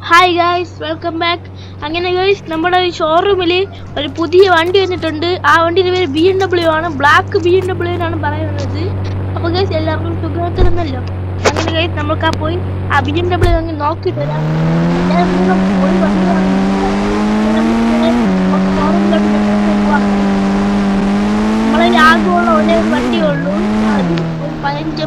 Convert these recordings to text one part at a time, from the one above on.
Hi guys, welcome back. അങ്ങനെ guys, നമ്മുടെ ഷോറൂമിൽ ഒരു പുതിയ വണ്ടി വന്നിട്ടുണ്ട്. ആ വണ്ടിയുടെ പേര് BMW ആണ്. ബ്ലാക്ക് BMW ആണ് പറയുന്നത്. അപ്പോൾ ഗൈസ്, എല്ലാവർക്കും സുഖമായിട്ട് തന്നല്ലോ. അങ്ങനെ ഗൈസ്, നമുക്ക് പോയി ആ BMW അങ്ങ് നോക്കിയിട്ട് വരാം. നമ്മളെ ആകെയുള്ള ഒരേ വണ്ടിയേ ഉള്ളൂ. അത് ഒരു 15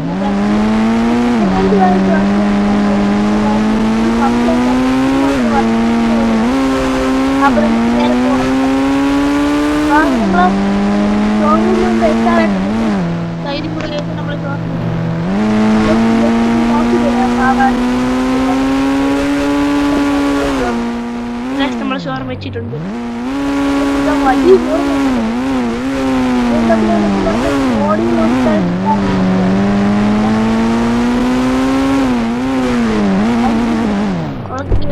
അപ്പുറം നേരെ പോകണം. നമ്മളെ ഷോറൂമിൽ എത്താറായിട്ട് സൈഡിൽ കൂടെ കേട്ട് നമ്മൾ നമ്മളെ ഷോറൂം വെച്ചിട്ടുണ്ട്. വലിയ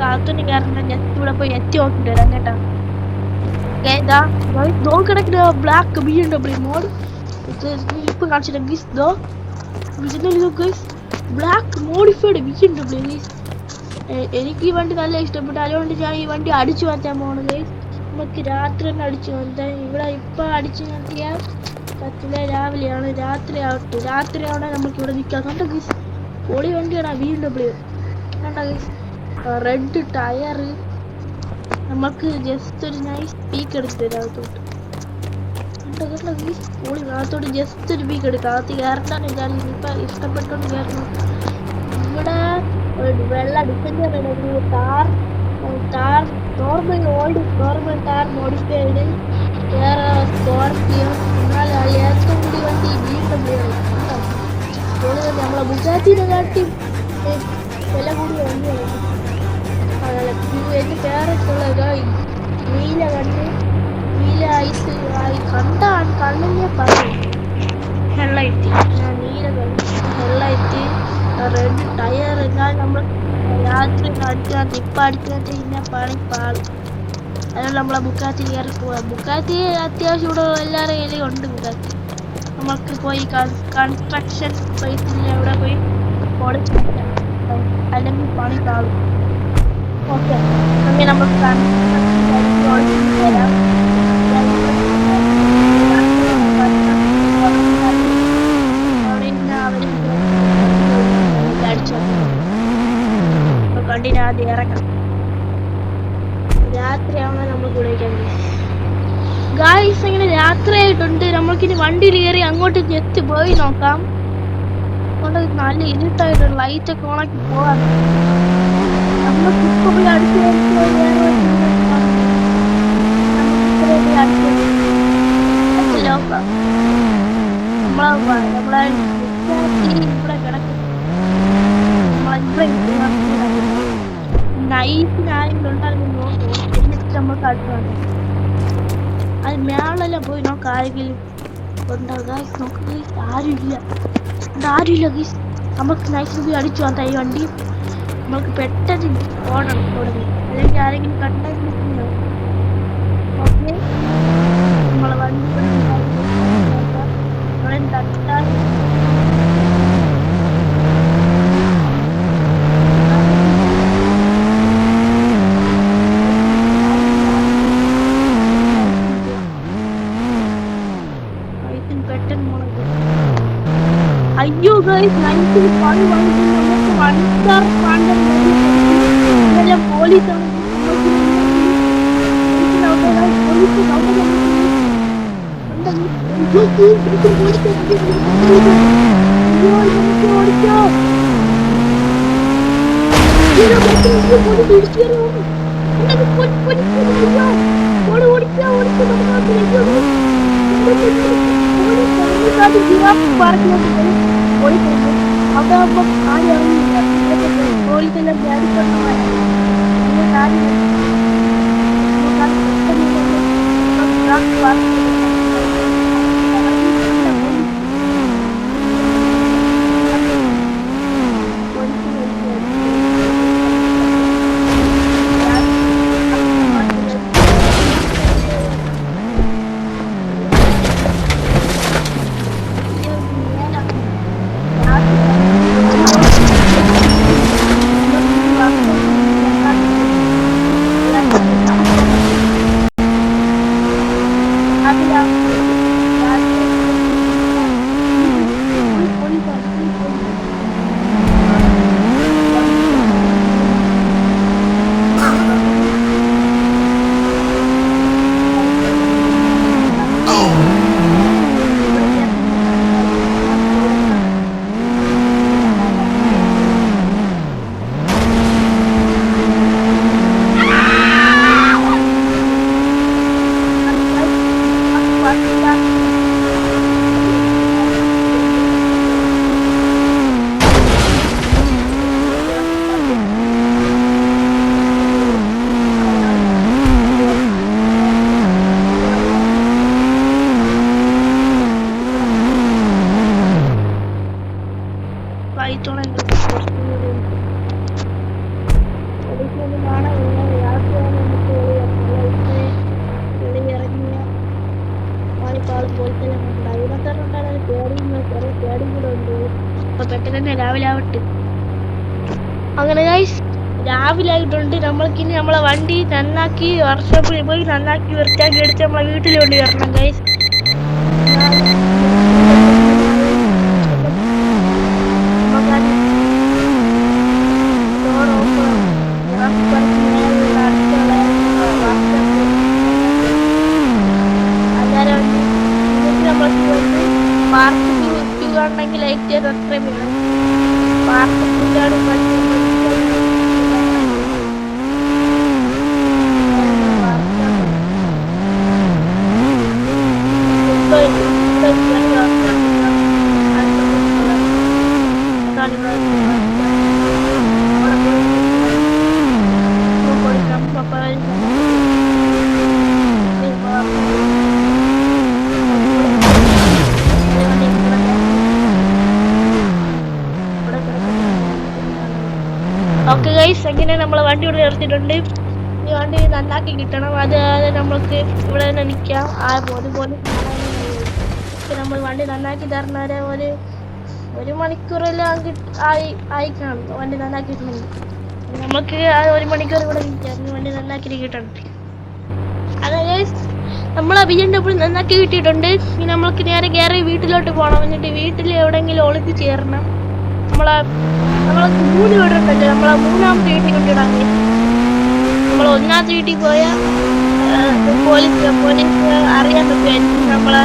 അകത്തൊന്നും കയറുന്ന ജസ്റ്റ് ഇവിടെ പോയി എത്തി നോക്കിട്ട് വരാം കേട്ടാ. നോക്കിടക്കുന്ന ബ്ലാക്ക് BMW മോഡ് ഇപ്പൊ കാണിച്ചിട്ട് ബ്ലാക്ക് മോഡിഫൈഡ് BMW. എനിക്ക് ഈ വണ്ടി നല്ല ഇഷ്ടപ്പെട്ടു. അതുകൊണ്ട് ഞാൻ ഈ വണ്ടി അടിച്ചു മാറ്റാൻ പോകണം ഗൈസ്. നമുക്ക് രാത്രി തന്നെ അടിച്ചു മാറ്റാം. ഇവിടെ ഇപ്പൊ അടിച്ചു മാറ്റിയാൽ പറ്റില്ല, രാവിലെയാണ്. രാത്രിയാവണേ നമുക്ക് ഇവിടെ നിൽക്കാം. കണ്ടോ ഗൈസ്, പൊളി വണ്ടിയാണ് BMW. കണ്ടോ ഗൈസ്, റെഡ് ടയർ. നമുക്ക് ജസ്റ്റ് ഒരു നൈസ് പീക്ക് എടുത്ത് തരാം അകത്തോട്ട്. പൊളി, അകത്തോട്ട് ജസ്റ്റ് ഒരു പീക്ക് എടുക്കാം. അകത്ത് കയറണ്ടാണ് വിചാരിച്ചു. ഇപ്പൊ ഇഷ്ടപ്പെട്ടോണ്ട് കയറുന്നു. ഇവിടെ ഒരു വെള്ള defender Thar normal Thar modified, വേറെ സ്കോർപിയോ. എന്നാൽ ഏറ്റവും കൂടി വണ്ടി BMW ആണ്. നമ്മളെ ബുഗാറ്റിനെ കാട്ടി വില കൂടിയ വണ്ടിയാണ്. എന്റെ പേരൊക്കെയുള്ള നീല ഐസ് കണ്ടാണ് കണ്ണിനെ പറയും. ഹെഡ്ലൈറ്റ് നീല ഹെഡ്ലൈറ്റ്, റെഡ് ടയർ. എന്നാൽ നമ്മൾ രാത്രി അടിച്ചാൽ ഇപ്പം അടിച്ചാൽ പിന്നെ പാളും. അതുകൊണ്ട് നമ്മളെ ബുക്കാത്തി കയറി പോവാം. ബുക്കാത്തി അത്യാവശ്യം ഇവിടെ എല്ലാവരും കയ്യിലും ഉണ്ട്. ബുക്കാത്തി നമുക്ക് പോയി കൺസ്ട്രക്ഷൻ സൈറ്റിൽ എവിടെ പോയി പൊളിച്ച് അല്ലെങ്കിൽ പണി പാളും. ഓക്കെ, അങ്ങനെ നമുക്ക് വരാം. കണ്ടിന് ആദ്യം ഇറക്കാം. രാത്രിയാവണ നമ്മൾ കുളിക്കാൻ ഗായ്സ്. ഇങ്ങനെ രാത്രിയായിട്ടുണ്ട്. നമ്മൾക്കിനി വണ്ടിയിൽ കയറി അങ്ങോട്ട് ജസ്റ്റ് പോയി നോക്കാം. അതുകൊണ്ട് നല്ല ഇരുട്ടായിട്ട് ലൈറ്റ് ഒക്കെ ഓണാക്കി പോകാം. നമ്മൾക്കിപ്പോ പോയി അടുത്ത് നമ്മളെ ഇവിടെ കിടക്കും. നൈസിനാരെങ്കിലും നോക്കും. എന്നിട്ട് നമ്മൾ കാട്ടുവാണ്. അത് മേളെല്ലാം പോയി നോക്കാം. ആരെങ്കിലും ഉണ്ടാവുക നോക്കുക. ആരുമില്ല ഗീസ്. നമുക്ക് നൈസിന് പോയി അടിച്ചു വന്ന ഈ വണ്ടി നമുക്ക് പെട്ടെന്ന് ഓടണം തുടങ്ങി. അല്ലെങ്കിൽ ആരെങ്കിലും കണ്ടെങ്കിൽ ഓക്കെ, നമ്മളെ വണ്ടി തട്ടാൻ അയ്യോ ഗൈസ്, നൈസിൽ പണി വാങ്ങിച്ചു. നമുക്ക് 1 സ്റ്റാർ പോലീസ് അതാകുമ്പോ ആരും അറിയില്ല. പോലീസെല്ലാം പെട്ടെന്ന് തന്നെ രാവിലെ ആവട്ടെ. അങ്ങനെ ഗൈസ് രാവിലെ ആയിട്ടുണ്ട്. നമ്മൾക്കിനി നമ്മളെ വണ്ടി നന്നാക്കി വർക്ക്ഷോപ്പിൽ പോയി നന്നാക്കി വൃത്തിയാക്കി എടുത്ത് നമ്മളെ വീട്ടിൽ കൊണ്ട് വരണം ഗൈസ്. പാർക്കിംഗ് കാണണമെങ്കിൽ ലൈക്ക് ചെയ്ത് സബ്സ്ക്രൈബ് ചെയ്യണം. പാർക്കിംഗാണ് ഓക്കെ ഗൈസ്, അങ്ങനെ നമ്മളെ വണ്ടി ഇവിടെ നിർത്തിയിട്ടുണ്ട്. ഈ വണ്ടി നന്നാക്കി കിട്ടണം. അത് നമ്മൾക്ക് ഇവിടെ തന്നെ നിൽക്കാം. അതുപോലെ നമ്മൾ വണ്ടി നന്നാക്കി തരണവരെ ഒരു മണിക്കൂറെല്ലാം ആയി കാണും. വണ്ടി നന്നാക്കി കിട്ടണമെങ്കിൽ നമുക്ക് ആ 1 മണിക്കൂർ ഇവിടെ നിൽക്കാം. വണ്ടി നന്നാക്കി കിട്ടണം. അതെ ഗൈസ്, നമ്മളെ BMW നന്നാക്കി കിട്ടിയിട്ടുണ്ട്. ഇനി നമ്മൾക്ക് നേരെ കയറി വീട്ടിലോട്ട് പോകണം. എന്നിട്ട് വീട്ടിൽ എവിടെയെങ്കിലും ഒളിച്ച് ചേരണം. നമ്മളെ 3 വീടുണ്ടല്ലോ. നമ്മളെ 3ാമത്തെ വീട്ടിൽ കൊണ്ടിടാൻ. നമ്മൾ 1ാമത്തെ വീട്ടിൽ പോയാൽ പോലീസ് അറിയാൻ പറ്റുമായിരിക്കും. നമ്മളെ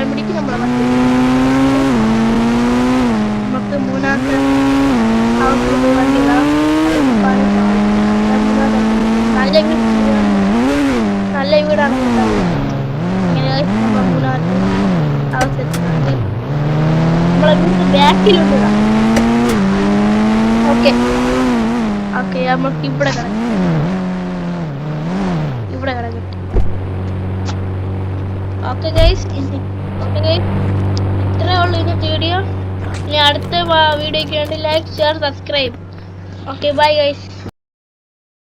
പിടിക്കും. നമ്മളെ നമുക്ക് 3ാമത്തെ ഹൗസിൽ പോയി വണ്ടി ഇടാം. നല്ല വീടാണ്. ഇങ്ങനെ 3ാമത്തെ ഹൗസ് എത്തുന്നുണ്ട്. നമ്മളെ വീട് ബാക്കിലുണ്ട്. ഓക്കെ നമുക്ക് ഇവിടെ കിടക്കും. ഓക്കെ ഗൈസ്, ഇത്രേ ഉള്ളൂ ഇന്നത്തെ വീഡിയോ. ഇനി അടുത്ത വീഡിയോയ്ക്ക് വേണ്ടി like, share, subscribe. Okay bye guys.